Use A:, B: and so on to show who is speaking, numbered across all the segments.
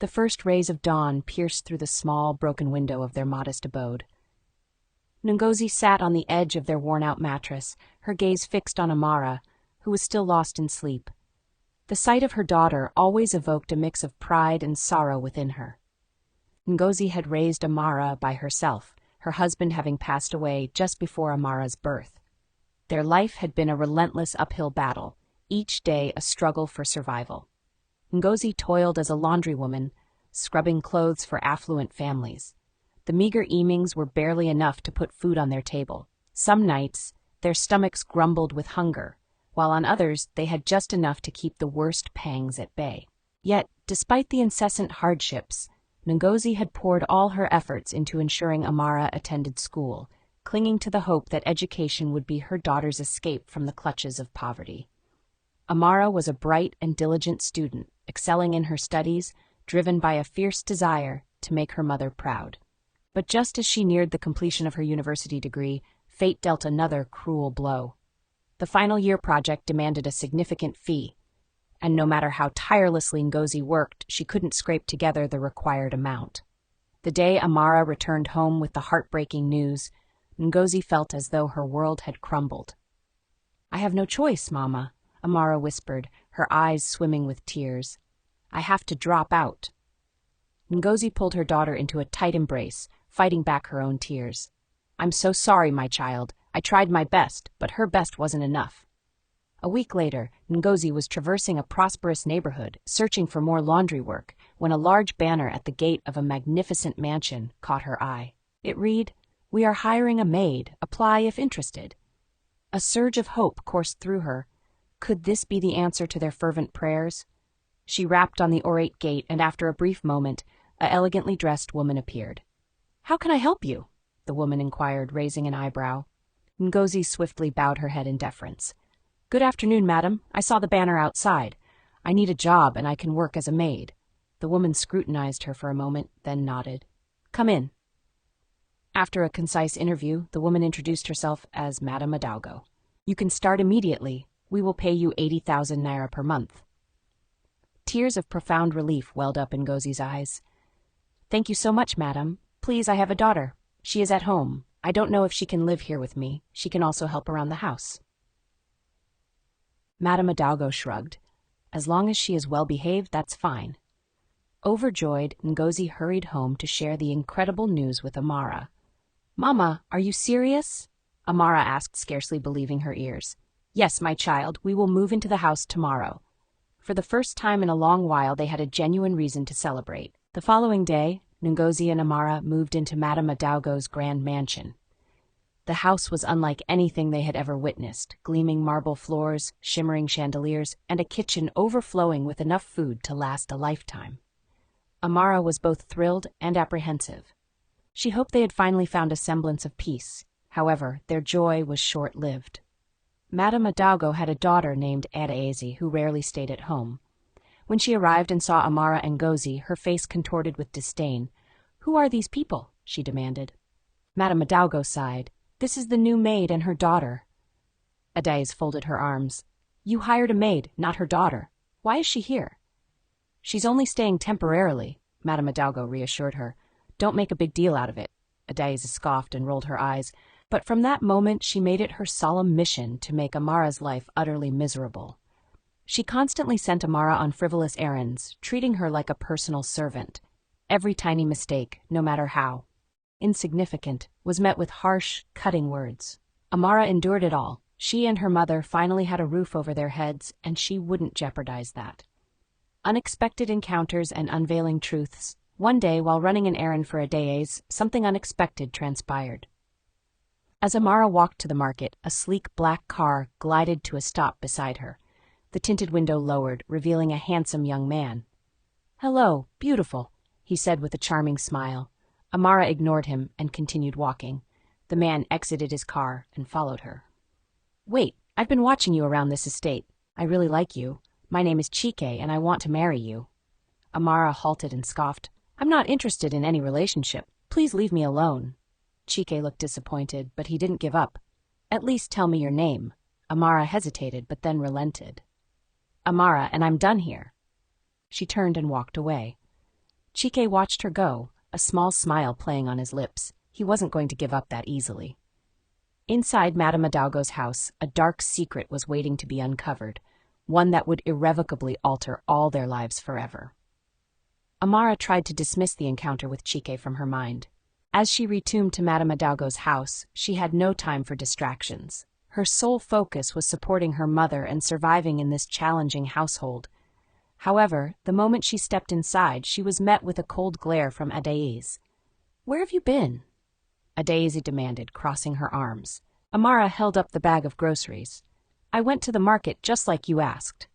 A: The first rays of dawn pierced through the small, broken window of their modest abode. Ngozi sat on the edge of their worn-out mattress, her gaze fixed on Amara, who was still lost in sleep. The sight of her daughter always evoked a mix of pride and sorrow within her. Ngozi had raised Amara by herself, her husband having passed away just before Amara's birth. Their life had been a relentless uphill battle, each day a struggle for survival. Ngozi toiled as a laundrywoman, scrubbing clothes for affluent families. The meager evenings were barely enough to put food on their table. Some nights, their stomachs grumbled with hunger, while on others they had just enough to keep the worst pangs at bay. Yet, despite the incessant hardships, Ngozi had poured all her efforts into ensuring Amara attended school, clinging to the hope that education would be her daughter's escape from the clutches of poverty. Amara was a bright and diligent student, excelling in her studies, driven by a fierce desire to make her mother proud. But just as she neared the completion of her university degree, fate dealt another cruel blow. The final year project demanded a significant fee, and no matter how tirelessly Ngozi worked, she couldn't scrape together the required amount. The day Amara returned home with the heartbreaking news, Ngozi felt as though her world had crumbled. "I have no choice, Mama," Amara whispered, her eyes swimming with tears. "I have to drop out." Ngozi pulled her daughter into a tight embrace, fighting back her own tears. "I'm so sorry, my child. I tried my best, but her best wasn't enough." A week later, Ngozi was traversing a prosperous neighborhood, searching for more laundry work, when a large banner at the gate of a magnificent mansion caught her eye. It read, "We are hiring a maid. Apply if interested." A surge of hope coursed through her. Could this be the answer to their fervent prayers? She rapped on the ornate gate, and after a brief moment, a elegantly dressed woman appeared. "How can I help you?" the woman inquired, raising an eyebrow. Ngozi swiftly bowed her head in deference. "Good afternoon, madam. I saw the banner outside. I need a job, and I can work as a maid." The woman scrutinized her for a moment, then nodded. "Come in." After a concise interview, the woman introduced herself as Madame Hidalgo. "You can start immediately. We will pay you 80,000 naira per month." Tears of profound relief welled up in Ngozi's eyes. "Thank you so much, madam. Please, I have a daughter. She is at home. I don't know if she can live here with me. She can also help around the house." Madame Hidalgo shrugged. "As long as she is well behaved, that's fine." Overjoyed, Ngozi hurried home to share the incredible news with Amara. "Mama, are you serious?" Amara asked, scarcely believing her ears. "Yes, my child, we will move into the house tomorrow." For the first time in a long while, they had a genuine reason to celebrate. The following day, Ngozi and Amara moved into Madame Hidalgo's grand mansion. The house was unlike anything they had ever witnessed, gleaming marble floors, shimmering chandeliers, and a kitchen overflowing with enough food to last a lifetime. Amara was both thrilled and apprehensive. She hoped they had finally found a semblance of peace. However, their joy was short-lived. Madame Hidalgo had a daughter named Adaeze who rarely stayed at home. When she arrived and saw Amara and Ngozi, her face contorted with disdain. "Who are these people?" she demanded. Madame Hidalgo sighed. "This is the new maid and her daughter." Adaeze folded her arms. "You hired a maid, not her daughter. Why is she here?" "She's only staying temporarily," Madame Hidalgo reassured her. "Don't make a big deal out of it." Adaeze scoffed and rolled her eyes. But from that moment she made it her solemn mission to make Amara's life utterly miserable. She constantly sent Amara on frivolous errands, treating her like a personal servant. Every tiny mistake, no matter how insignificant, was met with harsh, cutting words. Amara endured it all. She and her mother finally had a roof over their heads, and she wouldn't jeopardize that. Unexpected encounters and unveiling truths. One day, while running an errand for Adaeze, something unexpected transpired. As Amara walked to the market, a sleek black car glided to a stop beside her. The tinted window lowered, revealing a handsome young man. "Hello, beautiful," he said with a charming smile. Amara ignored him and continued walking. The man exited his car and followed her. "Wait, I've been watching you around this estate. I really like you. My name is Chike, and I want to marry you." Amara halted and scoffed. "I'm not interested in any relationship. Please leave me alone." Chike looked disappointed, but he didn't give up. "At least tell me your name." Amara hesitated, but then relented. "Amara, and I'm done here." She turned and walked away. Chike watched her go, a small smile playing on his lips. He wasn't going to give up that easily. Inside Madame Hidalgo's house, a dark secret was waiting to be uncovered, one that would irrevocably alter all their lives forever. Amara tried to dismiss the encounter with Chike from her mind. As she returned to Madame Hidalgo's house, she had no time for distractions. Her sole focus was supporting her mother and surviving in this challenging household. However, the moment she stepped inside, she was met with a cold glare from Adaise. "Where have you been?" Adaise demanded, crossing her arms. Amara held up the bag of groceries. "I went to the market just like you asked."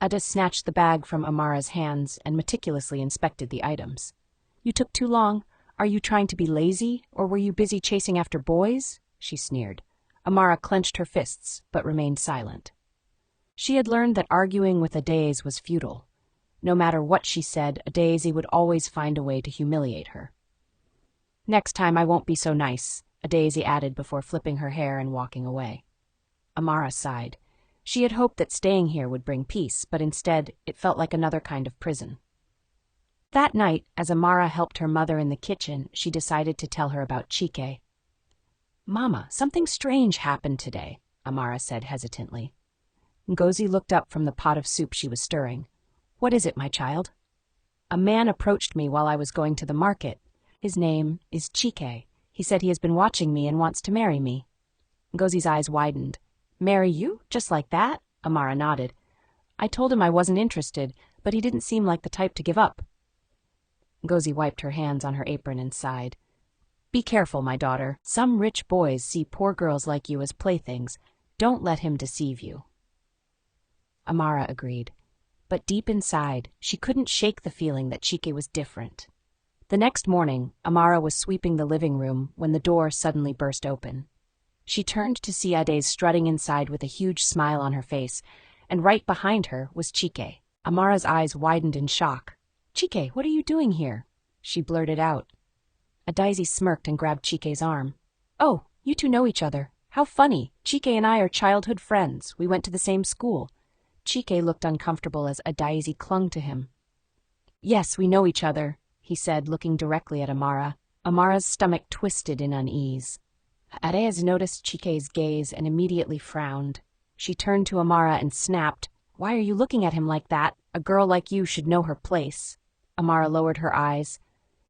A: Ada snatched the bag from Amara's hands and meticulously inspected the items. "You took too long. Are you trying to be lazy, or were you busy chasing after boys?" she sneered. Amara clenched her fists, but remained silent. She had learned that arguing with Adaise was futile. No matter what she said, Adaise would always find a way to humiliate her. "Next time I won't be so nice," Adaise added before flipping her hair and walking away. Amara sighed. She had hoped that staying here would bring peace, but instead it felt like another kind of prison. That night, as Amara helped her mother in the kitchen, she decided to tell her about Chike. "Mama, something strange happened today," Amara said hesitantly. Ngozi looked up from the pot of soup she was stirring. "What is it, my child?" "A man approached me while I was going to the market. His name is Chike. He said he has been watching me and wants to marry me." Ngozi's eyes widened. "Marry you? Just like that?" Amara nodded. "I told him I wasn't interested, but he didn't seem like the type to give up." Ngozi wiped her hands on her apron and sighed. "Be careful, my daughter. Some rich boys see poor girls like you as playthings. Don't let him deceive you." Amara agreed. But deep inside, she couldn't shake the feeling that Chike was different. The next morning, Amara was sweeping the living room when the door suddenly burst open. She turned to see Adaise strutting inside with a huge smile on her face, and right behind her was Chike. Amara's eyes widened in shock. "Chike, what are you doing here?" she blurted out. Adaise smirked and grabbed Chike's arm. "Oh, you two know each other. How funny. Chike and I are childhood friends. We went to the same school." Chike looked uncomfortable as Adaise clung to him. "Yes, we know each other," he said, looking directly at Amara. Amara's stomach twisted in unease. Adaise noticed Chike's gaze and immediately frowned. She turned to Amara and snapped, "Why are you looking at him like that? A girl like you should know her place." Amara lowered her eyes.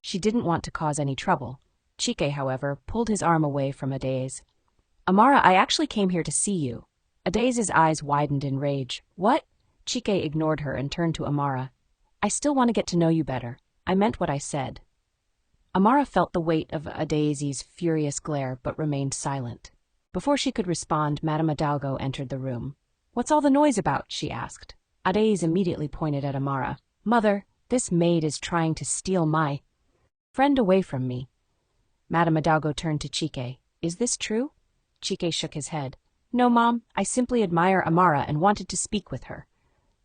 A: She didn't want to cause any trouble. Chike, however, pulled his arm away from Adaise. "Amara, I actually came here to see you." Adaise's eyes widened in rage. "What?" Chike ignored her and turned to Amara. "I still want to get to know you better. I meant what I said." Amara felt the weight of Adaise's furious glare, but remained silent. Before she could respond, Madame Hidalgo entered the room. "What's all the noise about?" she asked. Adaise immediately pointed at Amara. "Mother, this maid is trying to steal my friend away from me." Madame Hidalgo turned to Chike. "Is this true?" Chike shook his head. "No, Mom, I simply admire Amara and wanted to speak with her."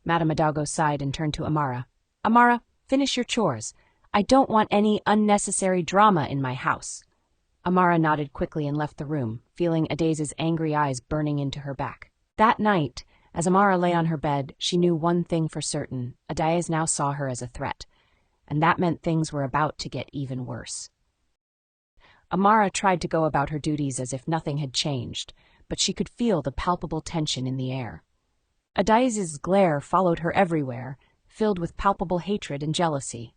A: Madame Hidalgo sighed and turned to Amara. "Amara, finish your chores. I don't want any unnecessary drama in my house." Amara nodded quickly and left the room, feeling Adaise's angry eyes burning into her back. That night, as Amara lay on her bed, she knew one thing for certain. Adaise now saw her as a threat, and that meant things were about to get even worse. Amara tried to go about her duties as if nothing had changed, but she could feel the palpable tension in the air. Adaise's glare followed her everywhere, filled with palpable hatred and jealousy.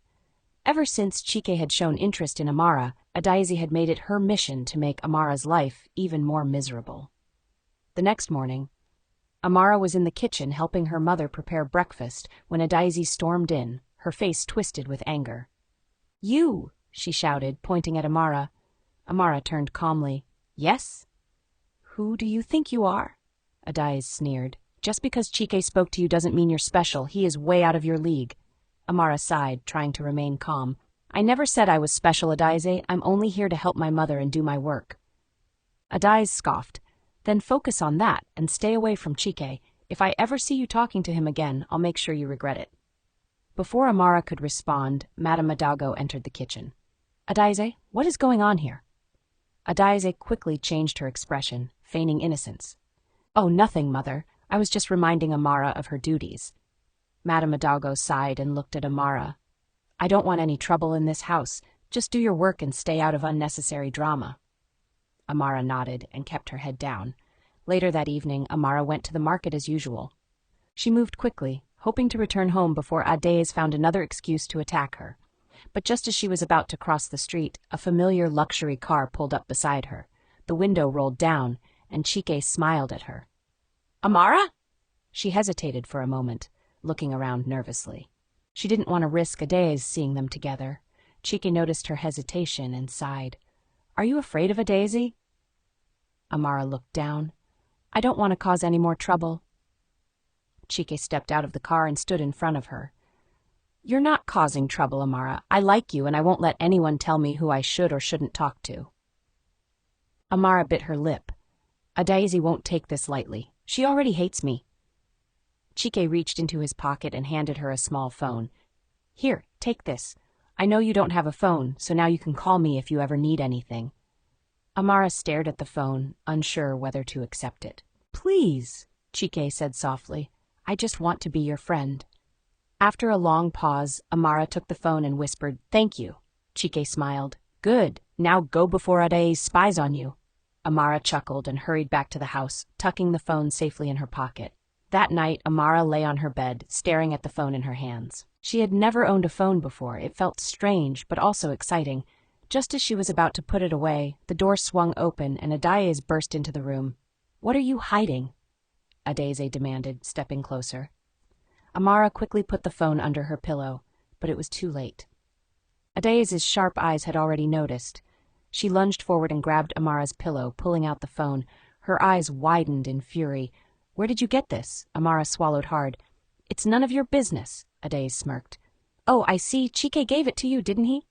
A: Ever since Chike had shown interest in Amara, Adaise had made it her mission to make Amara's life even more miserable. The next morning, Amara was in the kitchen helping her mother prepare breakfast when Adaise stormed in, her face twisted with anger. "You!" she shouted, pointing at Amara. Amara turned calmly. "Yes?" "Who do you think you are?" Adaise sneered. "Just because Chike spoke to you doesn't mean you're special. He is way out of your league." Amara sighed, trying to remain calm. "I never said I was special, Adaise. I'm only here to help my mother and do my work." Adaise scoffed. "Then focus on that and stay away from Chike. If I ever see you talking to him again, I'll make sure you regret it." Before Amara could respond, Madame Hidalgo entered the kitchen. "Adaise, what is going on here?" Adaise quickly changed her expression, feigning innocence. "Oh, nothing, Mother. I was just reminding Amara of her duties." Madame Hidalgo sighed and looked at Amara. I don't want any trouble in this house. Just do your work and stay out of unnecessary drama. Amara nodded and kept her head down. Later that evening, Amara went to the market as usual. She moved quickly, hoping to return home before Adaze found another excuse to attack her. But just as she was about to cross the street, a familiar luxury car pulled up beside her. The window rolled down, and Chike smiled at her. Amara? She hesitated for a moment, looking around nervously. She didn't want to risk Adaze seeing them together. Chike noticed her hesitation and sighed. Are you afraid of Adaze? Amara looked down. I don't want to cause any more trouble. Chike stepped out of the car and stood in front of her. You're not causing trouble, Amara. I like you, and I won't let anyone tell me who I should or shouldn't talk to. Amara bit her lip. Adaze won't take this lightly. She already hates me. Chike reached into his pocket and handed her a small phone. Here, take this. I know you don't have a phone, so now you can call me if you ever need anything. Amara stared at the phone, unsure whether to accept it. Please, Chike said softly. I just want to be your friend. After a long pause, Amara took the phone and whispered, Thank you. Chike smiled. Good. Now go before Adaze spies on you. Amara chuckled and hurried back to the house, tucking the phone safely in her pocket. That night, Amara lay on her bed, staring at the phone in her hands. She had never owned a phone before. It felt strange, but also exciting. Just as she was about to put it away, the door swung open and Adaze burst into the room. What are you hiding? Adaze demanded, stepping closer. Amara quickly put the phone under her pillow, but it was too late. Adaze's sharp eyes had already noticed. She lunged forward and grabbed Amara's pillow, pulling out the phone. Her eyes widened in fury. Where did you get this? Amara swallowed hard. It's none of your business, Adaze smirked. Oh, I see. Chike gave it to you, didn't he?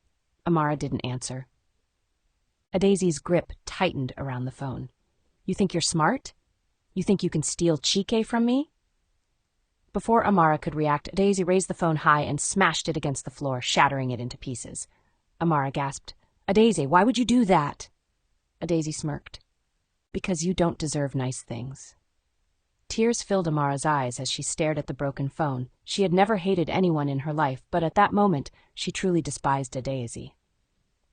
A: Amara didn't answer. Adaze's grip tightened around the phone. You think you're smart? You think you can steal Chike from me? Before Amara could react, Adaze raised the phone high and smashed it against the floor, shattering it into pieces. Amara gasped. Adaze, why would you do that? Adaze smirked. Because you don't deserve nice things. Tears filled Amara's eyes as she stared at the broken phone. She had never hated anyone in her life, but at that moment, she truly despised Adaze.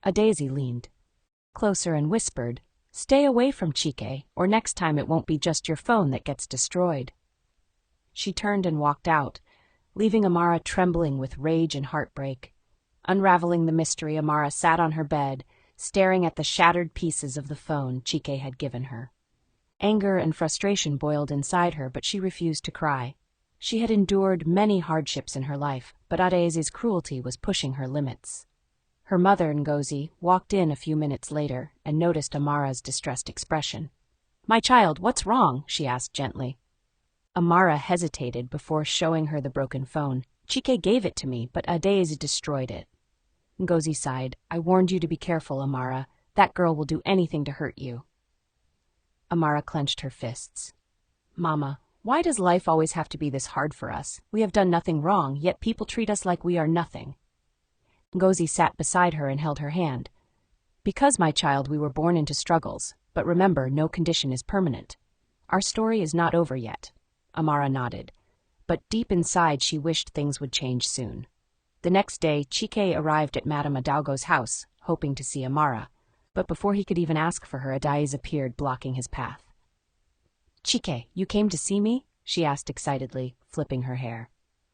A: Adaze leaned closer and whispered, Stay away from Chike, or next time it won't be just your phone that gets destroyed. She turned and walked out, leaving Amara trembling with rage and heartbreak. Unraveling the mystery, Amara sat on her bed, staring at the shattered pieces of the phone Chike had given her. Anger and frustration boiled inside her, but she refused to cry. She had endured many hardships in her life, but Adaze's cruelty was pushing her limits. Her mother, Ngozi, walked in a few minutes later and noticed Amara's distressed expression. My child, what's wrong? She asked gently. Amara hesitated before showing her the broken phone. Chike gave it to me, but Adaze destroyed it. Ngozi sighed. I warned you to be careful, Amara. That girl will do anything to hurt you. Amara clenched her fists. Mama, why does life always have to be this hard for us? We have done nothing wrong, yet people treat us like we are nothing. Ngozi sat beside her and held her hand. Because, my child, we were born into struggles, but remember, no condition is permanent. Our story is not over yet. Amara nodded, but deep inside she wished things would change soon. The next day, Chike arrived at Madame Hidalgo's house, hoping to see Amara, but before he could even ask for her, Adaze appeared, blocking his path. Chike, you came to see me? She asked excitedly, flipping her hair.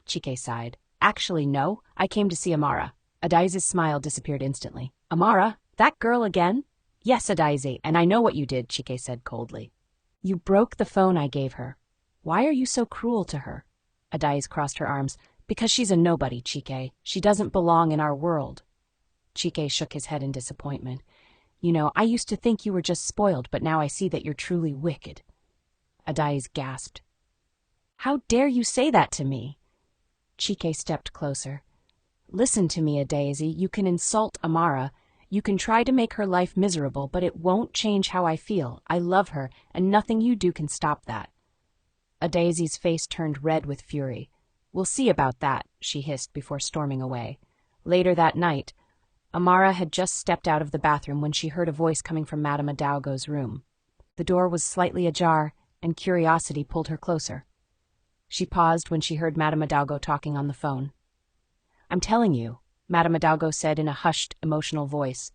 A: Chike sighed. Actually, no, I came to see Amara. Adaze's smile disappeared instantly. Amara? That girl again? Yes, Adaze, and I know what you did, Chike said coldly. You broke the phone I gave her. Why are you so cruel to her? Adaze crossed her arms. Because she's a nobody, Chike. She doesn't belong in our world. Chike shook his head in disappointment. You know, I used to think you were just spoiled, but now I see that you're truly wicked. Adaze gasped. How dare you say that to me? Chike stepped closer. Listen to me, Adaze. You can insult Amara. You can try to make her life miserable, but it won't change how I feel. I love her, and nothing you do can stop that. Adaze's face turned red with fury. We'll see about that, she hissed before storming away. Later that night, Amara had just stepped out of the bathroom when she heard a voice coming from Madame Hidalgo's room. The door was slightly ajar, and curiosity pulled her closer. She paused when she heard Madame Hidalgo talking on the phone. I'm telling you, Madame Hidalgo said in a hushed, emotional voice.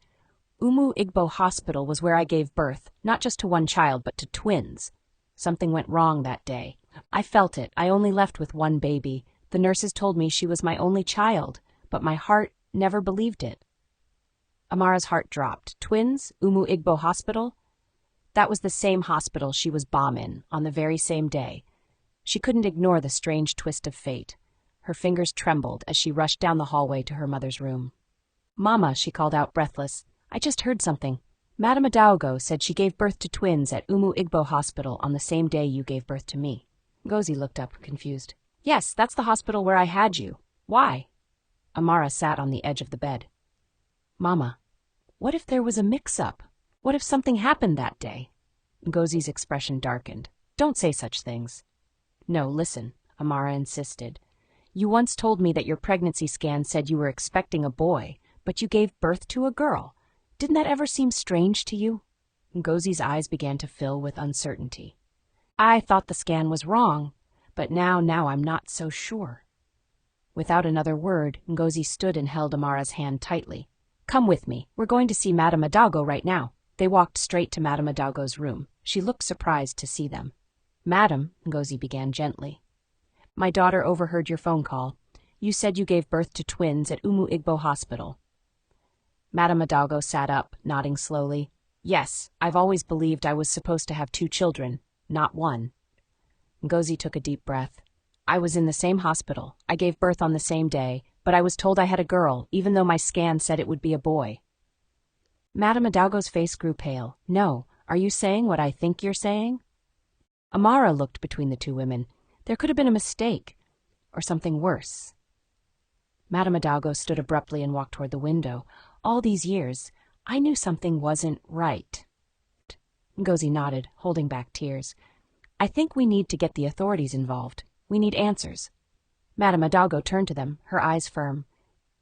A: Umu Igbo Hospital was where I gave birth, not just to one child, but to twins. Something went wrong that day. I felt it. I only left with one baby. The nurses told me she was my only child, but my heart never believed it. Amara's heart dropped. Twins? Umu Igbo Hospital? That was the same hospital she was bomb in, on the very same day. She couldn't ignore the strange twist of fate. Her fingers trembled as she rushed down the hallway to her mother's room. "Mama," she called out, breathless, "I just heard something. Madame Hidalgo said she gave birth to twins at Umu Igbo Hospital on the same day you gave birth to me." Ngozi looked up, confused. "Yes, that's the hospital where I had you. Why?" Amara sat on the edge of the bed. "Mama, what if there was a mix-up? What if something happened that day?" Ngozi's expression darkened. "Don't say such things." "No, listen," Amara insisted. "You once told me that your pregnancy scan said you were expecting a boy, but you gave birth to a girl. Didn't that ever seem strange to you?" Ngozi's eyes began to fill with uncertainty. "I thought the scan was wrong, but now I'm not so sure." Without another word, Ngozi stood and held Amara's hand tightly. "Come with me. We're going to see Madame Hidalgo right now." They walked straight to Madame Hidalgo's room. She looked surprised to see them. "Madam," Ngozi began gently, "my daughter overheard your phone call. You said you gave birth to twins at Umu Igbo Hospital." Madame Hidalgo sat up, nodding slowly. "Yes, I've always believed I was supposed to have 2 children, not 1. Ngozi took a deep breath. "I was in the same hospital. I gave birth on the same day, but I was told I had a girl, even though my scan said it would be a boy." Madame Hidalgo's face grew pale. "No, are you saying what I think you're saying?" Amara looked between the two women. There could have been a mistake, or something worse. Madame Hidalgo stood abruptly and walked toward the window. "All these years, I knew something wasn't right." Ngozi nodded, holding back tears. "I think we need to get the authorities involved. We need answers." Madame Hidalgo turned to them, her eyes firm.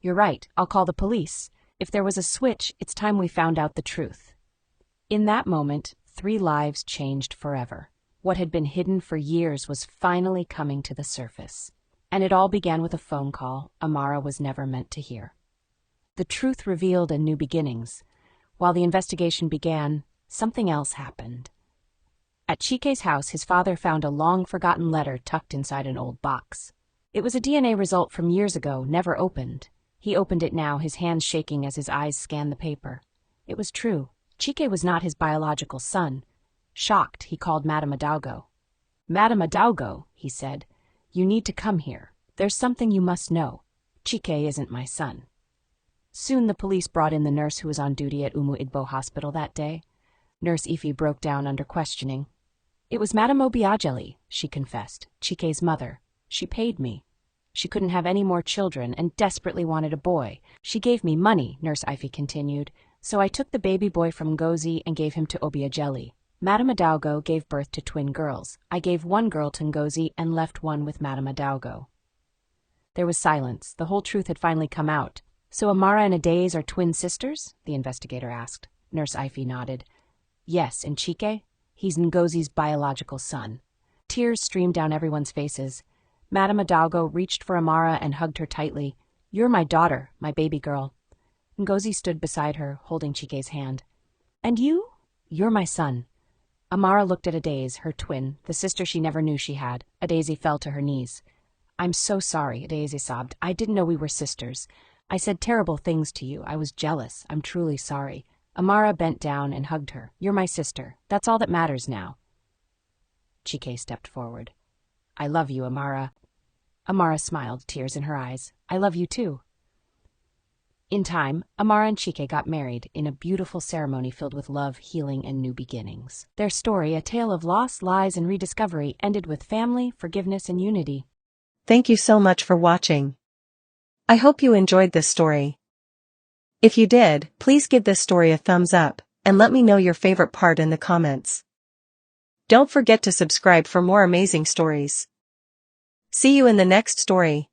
A: "You're right. I'll call the police. If there was a switch, it's time we found out the truth." In that moment, 3 lives changed forever. What had been hidden for years was finally coming to the surface. And it all began with a phone call Amara was never meant to hear. The truth revealed a new beginnings. While the investigation began, something else happened. At Chike's house, his father found a long-forgotten letter tucked inside an old box. It was a DNA result from years ago, never opened. He opened it now, his hands shaking as his eyes scanned the paper. It was true. Chike was not his biological son. Shocked, he called Madame Hidalgo. "Madame Hidalgo," he said, "you need to come here. There's something you must know. Chike isn't my son." Soon the police brought in the nurse who was on duty at Umu Igbo Hospital that day. Nurse Ife broke down under questioning. "It was Madame Obiageli," she confessed, "Chike's mother. She paid me. She couldn't have any more children and desperately wanted a boy. She gave me money," Nurse Ife continued, "so I took the baby boy from Ngozi and gave him to Obiageli. Madame Hidalgo gave birth to twin girls. I gave one girl to Ngozi and left one with Madame Hidalgo." There was silence. The whole truth had finally come out. "So Amara and Adaze are twin sisters?" the investigator asked. Nurse Ife nodded. "Yes, and Chike? He's Ngozi's biological son." Tears streamed down everyone's faces. Madame Hidalgo reached for Amara and hugged her tightly. "You're my daughter, my baby girl." Ngozi stood beside her, holding Chike's hand. "And you? You're my son." Amara looked at Adaze, her twin, the sister she never knew she had. Adaze fell to her knees. "I'm so sorry," Adaze sobbed. "I didn't know we were sisters. I said terrible things to you. I was jealous. I'm truly sorry." Amara bent down and hugged her. "You're my sister. That's all that matters now." Chike stepped forward. "I love you, Amara." Amara smiled, tears in her eyes. "I love you too." In time, Amara and Chike got married in a beautiful ceremony filled with love, healing, and new beginnings. Their story, a tale of loss, lies, and rediscovery, ended with family, forgiveness, and unity.
B: Thank you so much for watching. I hope you enjoyed this story. If you did, please give this story a thumbs up, and let me know your favorite part in the comments. Don't forget to subscribe for more amazing stories. See you in the next story.